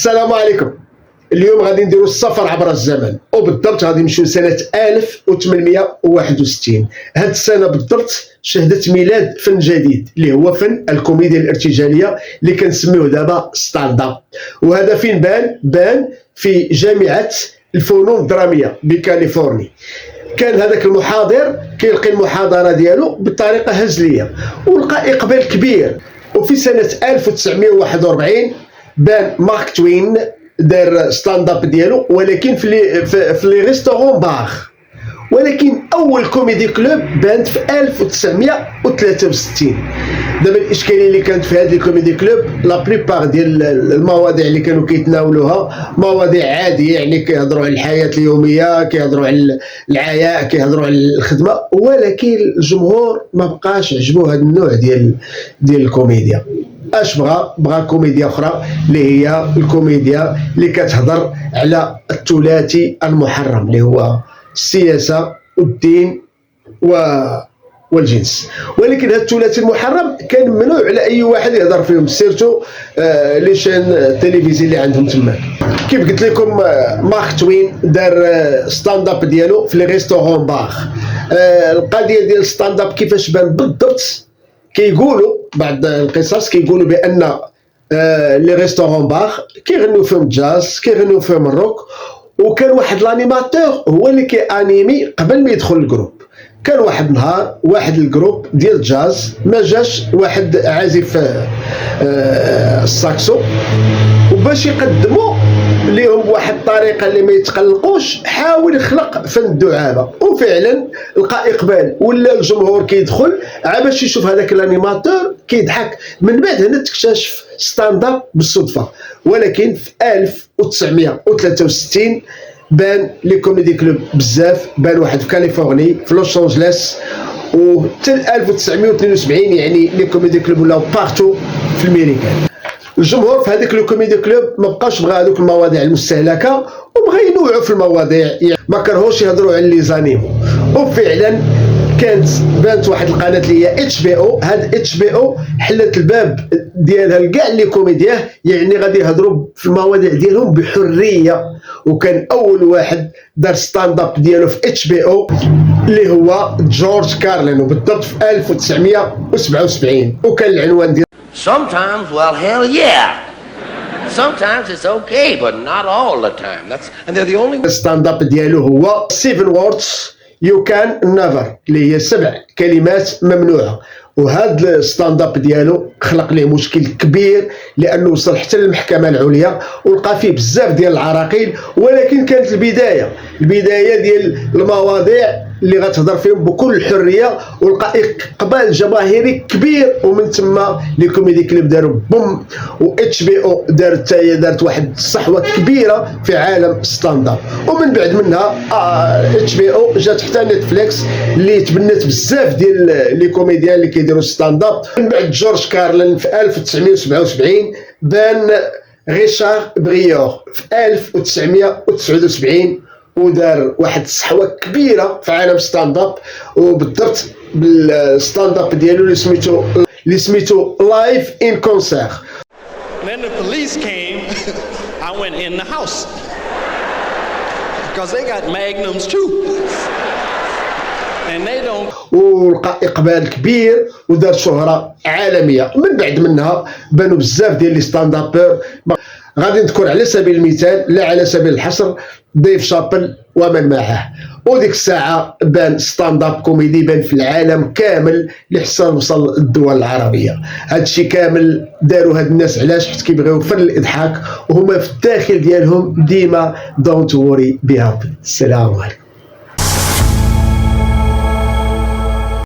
السلام عليكم. اليوم غادي نديرو السفر عبر الزمن، وبالضبط غادي نمشيو سنة 1861. هاد السنة بالضبط شهدت ميلاد فن جديد اللي هو فن الكوميديا الارتجالية اللي كنسميوه دابا ستاند اب. وهذا فين بان في جامعة الفنون الدرامية بكاليفورنيا. كان هذاك المحاضر كيلقي المحاضرة ديالو بطريقة هزلية ولقى إقبال كبير. وفي سنة 1941 بان مارك توين دار ستاند اب ديالو، ولكن في لي ريستورون بار. ولكن اول كوميدي كلوب بانت في 1963. دابا الاشكاليه اللي كانت في هذه الكوميدي كلوب لا بريبار ديال المواضيع اللي كانوا كيتناولوها مواضيع عاديه، يعني كيهضروا على الحياه اليوميه، كيهضروا على العياء، كيهضروا على الخدمه، ولكن الجمهور ما بقاش عجبو هذا النوع ديال الكوميديا. اش بغى كوميديا اخرى اللي هي الكوميديا اللي كتهضر على الثلاثي المحرم اللي هو السياسه والدين والجنس. ولكن هذا الثلاثي المحرم كان ممنوع على اي واحد يهضر فيهم، سيرتو لي شين التلفزيون اللي عندهم تما. كيف قلت لكم مارك توين دار ستاند اب ديالو في لي ريستورون بار. القضيه ديال ستاند اب كيفاش بان بالضبط؟ كيقولوا بعض القصص كيقولوا بان لي ريستورون بار كيغنيو فيهم الجاز، كيغنيو فيهم الروك، وكان واحد لانيماتور هو اللي كيانيمي قبل ما يدخل الجروب. كان واحد نهار واحد الجروب ديال الجاز ما جاش واحد عازف الساكسو، وباش يقدموا ليهم بواحد الطريقه اللي ما يتقلقوش حاول يخلق فن الدعابه، وفعلا لقى اقبال. ولا الجمهور كيدخل باش يشوف هذاك الانيماتور كيضحك. من بعد هنا تكتشف ستاند اب بالصدفه. ولكن في 1963 بان لي كوميدي كلوب بزاف. بان واحد في كاليفورني في لوس انجلوس، وحتى 1972 يعني لي كوميدي كلوب ولاو بارتو في الميريكان. الجمهور في هذيك لو كوميدي كلوب ما بقاش بغى هذوك المواضيع المستهلكه، وبغى ينوعوا في المواضيع، يعني ما كرهوش يهضروا على لي زانيمو. وفعلا بانت واحد القناه اللي هي اتش بي او. هاد اتش بي او حلت الباب ديالها لكاع لي كوميديا، يعني غادي يهضروا في المواضيع ديالهم بحريه. وكان اول واحد دار ستاند اب ديالو في اتش بي او اللي هو جورج كارلين، وبالضبط في 1977. وكان العنوان ديال Sometimes, well, hell yeah. Sometimes it's okay, but not all the time. And they're the only الستاند اب ديالو هو 7 words you can never، اللي هي 7 كلمات ممنوعه. وهذا الستاند اب ديالو خلق ليه مشكل كبير، لانه وصل حتى للمحكمه العليا ولقى فيه بزاف ديال العراقيل. ولكن كانت البدايه ديال المواضيع اللي غتهضر فيهم بكل حريه، ولقى اقبال جماهيري كبير. ومن تما لي كوميدي كليب داروا بوم، و اتش بي او دارت واحد الصحوه كبيره في عالم ستاند اب. ومن بعد منها اتش بي او جات حتى نتفليكس اللي تبنت بزاف ديال لي كوميديان اللي كيديروا ستاند اب. من بعد جورج كارلين في 1977 بان ريشار بريور في 1979 ودار واحد الصحوه كبيره في عالم ستاند اب، وبالضبط بالستاند اب ديالو اللي سميتو لايف ان كونسير. Then the police came. I went in the house because they got magnums too. And they don't. ولقى اقبال كبير ودار شهره عالميه. من بعد منها بانوا بزاف ديال لي ستاند ابر. غادي نذكر على سبيل المثال لا على سبيل الحصر ديف شابل ومن معه. وديك الساعه بان ستاند اب كوميدي بان في العالم كامل لحتى وصل الدول العربيه. هادشي كامل داروا هاد الناس علاش؟ حيت كيبغيو فن الاضحاك، وهما في الداخل ديالهم ديما دونت وري بي هابي. السلام عليكم.